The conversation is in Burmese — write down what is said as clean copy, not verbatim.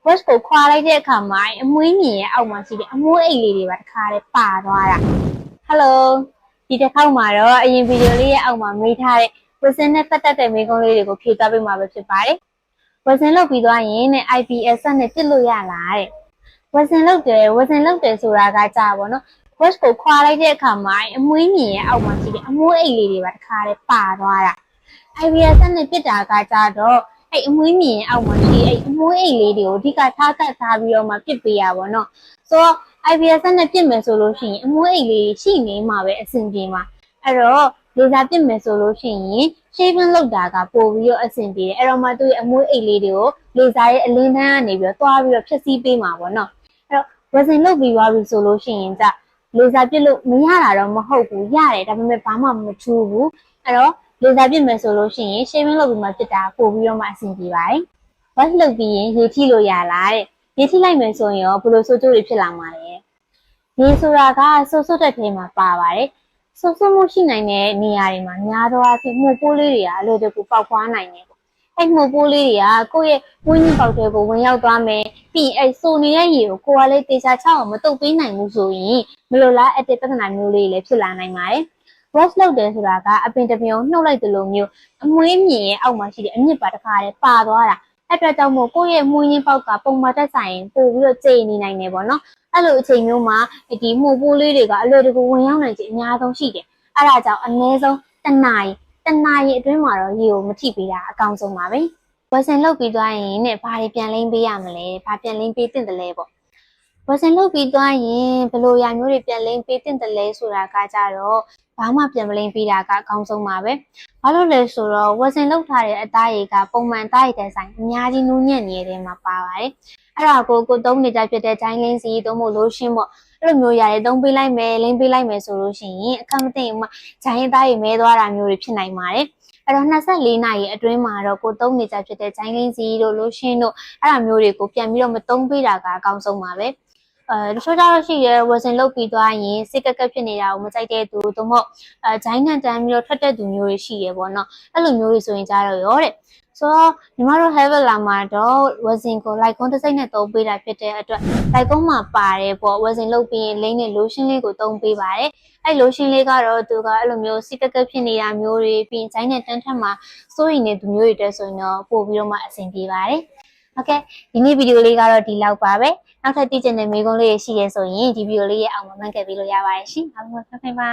brush ကိုခွာလိုက်တဲ့အခါမှာအမွှေးမြင်ရဲ့အောက်မှာရှိတဲ့အမွှေးအိတ်လေးတွေပါတခါတည်းပါသွားတာ Hello ဒီတစ်ခေါက်မှာတော့အရင်ဗီဒီယိုလေးရဲ့အောက်မှာမေးထားတဲ့ဝက်စင်နဲ့ပတ်သက်တဲ့မေးခွန်းလေးတွေကိုဖြေသွားပေးမှာပဲဖြစ်ပါတယ်ဝက်စင်လုပ်ပြီးသွားရင်နဲ့ IPS နဲ့ပြစ်လို့ရလားတဲ့ဝက်စင်လုပ်တယ်ဆိုတာကကြာပါတော့ brush ကိုခွာလိုက်တဲ့အခါမှာအမွှေးမြင်ရဲ့အောက်မှာရှိတဲ့အမွှေးအိတ်လေးတွေပါတခါတည်းပါသွားတာ IPS နဲ့ပြစ်တာကကြာတော့အဲ့အမွှေးမြင်အောက်မှာရှိအဲ့အမွှေးအိတ်လေးတွေကိုအဓိကထားကတ်ထားပြီးတော့မှပြစ်ပေးရပါတော့ဆိုတော့ IPS နဲ့ပြစ်မယ်ဆိုလို့ရှိရင်အမွှေးအိတ်လေးရှိနေမှာပဲအဆင်ပြေမှာအဲ့တော့လေဆာပြစ်မယ်ဆိုလို့ရှိရင် shaving လုပ်တာကပို့ပြီးတော့အဆင်ပြေတယ်အဲ့တော့မှသူ့ရဲ့အမွှေးအိတ်လေးတွေကိုလေဆာရဲ့အလင်းတန်းကနေပြီးတော့တွားပြီးတော့ဖြည့်ဆည်းပေးမှာပေါ့နော်အဲ့တော့ resin လုပ်ပြီးသွားပြီဆိုလို့ရှိရင်ကြလေဆာပြစ်လို့မရတာတော့မဟုတ်ဘူးရတယ်ဒါပေမဲ့ဘာမှမထူးဘူးအဲ့တော့လေဆာပြစ်မယ်ဆိုလို့ရှိရင် shaving လုပ်ပြီးမှပြစ်တာပို့ပြီးတော့မှအဆင်ပြေပါတယ် wash လုပ်ပြီးရင်ရေထိလို့ရလားတဲ့ရေထိလိုက်မယ်ဆိုရင်ရောဘယ်လိုဆိုးကျိုးတွေဖြစ်လာမှာလဲရေဆိုတာကဆိုးဆိုးတဲ့ထဲမှာပါပါတယ်ဆိုးဆိုးမှုရှိနိုင်တဲ့နေရာတွေမှာများသောအားဖြင့်မှုပိုးလေးတွေကအလိုတကူပေါက်ဖွားနိုင်တယ်အဲ့မှုပိုးလေးတွေကကိုယ့်ရဲ့ဝင်းကြီးပေါက်တဲ့ကိုဝင်ရောက်သွားမယ်ပြီးအဲ့ဆိုနေတဲ့ရေကိုကိုယ်ကလည်းတေချာချောက်အောင်မတုပ်ပေးနိုင်ဘူးဆိုရင်မလိုလားအတဲ့ပြဿနာမျိုးလေးတွေလည်းဖြစ်လာနိုင်ပါတယ် brush လုပ်တယ်ဆိုတာကအပင်တစ်ပြုံနှုတ်လိုက်သလိုမျိုးအမွှေးမြင်ရဲ့အောက်မှာရှိတဲ့အမြစ်ပါတစ်ခါတည်းပါသွားတာအဲ့အတွက်ကြောင့်မို့ကိုယ့်ရဲ့မွှေးရင်းပေါက်ကပုံမှန်တက်ဆိုင်ပို့ပြီးတော့ကျေနေနိုင်တယ်ပေါ့နော်အဲ့လိုအချိန်မျိုးမှာဒီမှုပိုးလေးတွေကအလွယ်တကူဝင်ရောက်နိုင်ခြင်းအများဆုံးရှိတယ်အဲ့ဒါကြောင့်အနည်းဆုံးတစ်နာရီအတွင်းမှာတော့ရေကိုမထိပေးတာအကောင်းဆုံးပါပဲဝက်ဆင်လုပ်ပြီးသွားရင်နဲ့ဘာတွေပြန်လိမ့်ပေးရမလဲဘာပြန်လိမ့်ပေးသင့်တယ်လဲပေါ့ဝက်ဆင်လုပ်ပြီးသွားရင်ဘယ်လိုရာမျိုးတွေပြန်လိမ့်ပေးသင့်တယ်လဲဆိုတာကကြတော့ဘာမှပြန်မလိမ့်ပေးတာကအကောင်းဆုံးပါပဲဘာလို့လဲဆိုတော့ဝက်ဆင်လုပ်ထားတဲ့အသားရည်ကပုံမှန်သားရည်တဲ့ဆိုင်အများကြီးနူးညံ့နေတဲ့မှာပါပါတယ်အဲ့ဒါကိုသုံးနေကြဖြစ်တဲ့ဂျိုင်းလင်းစီသုံးဖို့လိုရှင်းပေါ့အဲ့လိုမျိုးရတယ်သုံးပေးလိုက်မယ်လိမ့်ပေးလိုက်မယ်ဆိုလို့ရှိရင်အခက်မသိရင်မှဂျိုင်းသားရည်မဲသွားတာမျိုးတွေဖြစ်နိုင်ပါတယ်အဲ့တော့24နာရီအတွင်းမှာတော့ကိုသုံးနေကြဖြစ်တဲ့ဂျိုင်းလင်းစီတို့လိုရှင်းတို့အဲ့ဒါမျိုးတွေကိုပြန်ပြီးတော့မသုံးပေးတာကအကောင်းဆုံးပါပဲတချို့ကြတော့ရှိရဲဝယ်စင်လုပ်ပြီးသွားရင်စိတ်ကက်ကက်ဖြစ်နေတာကိုမကြိုက်တဲ့သူသို့မဟုတ်ဂျိုင်းကန်တန်းပြီးတော့ထွက်တဲ့သူမျိုးတွေရှိရဲပေါ့နော်အဲ့လိုမျိုးတွေဆိုရင်ကြတော့ရောတဲ့ဆိုတော့ညီမတို့ Havel လာမှာတော့ဝယ်စင်ကိုလိုက်ကွန်းတစ်စိမ့်နဲ့သုံးပေးတာဖြစ်တဲ့အတွက်လိုက်ကွန်းမှာပါတယ်ပေါ့ဝယ်စင်လုပ်ပြီးရင်လိမ့်နဲ့ lotion လေးကိုသုံးပေးပါတယ်အဲ့ lotion လေးကတော့သူကအဲ့လိုမျိုးစိတ်ကက်ကက်ဖြစ်နေတာမျိုးတွေပြီးရင်ဂျိုင်းနဲ့တန်းထက်မှာစိုးရိမ်နေသူမျိုးတွေတက်ဆိုရင်တော့ပို့ပြီးတော့မှအဆင်ပြေပါတယ်ဟုတ်ကဲ့ဒီနေ့ဗီဒီယိုလေးကတော့ဒီလောက်ပါပဲနောက်ထပ်သိချင်တဲ့မေးခွန်းလေးရှိရဲဆိုရင်ဒီဗီဒီယိုလေးရဲ့အောက်မှာမှတ်ခဲ့ပေးလို့ရပါတယ်ရှင်အားလုံးပဲဖတ်ပါ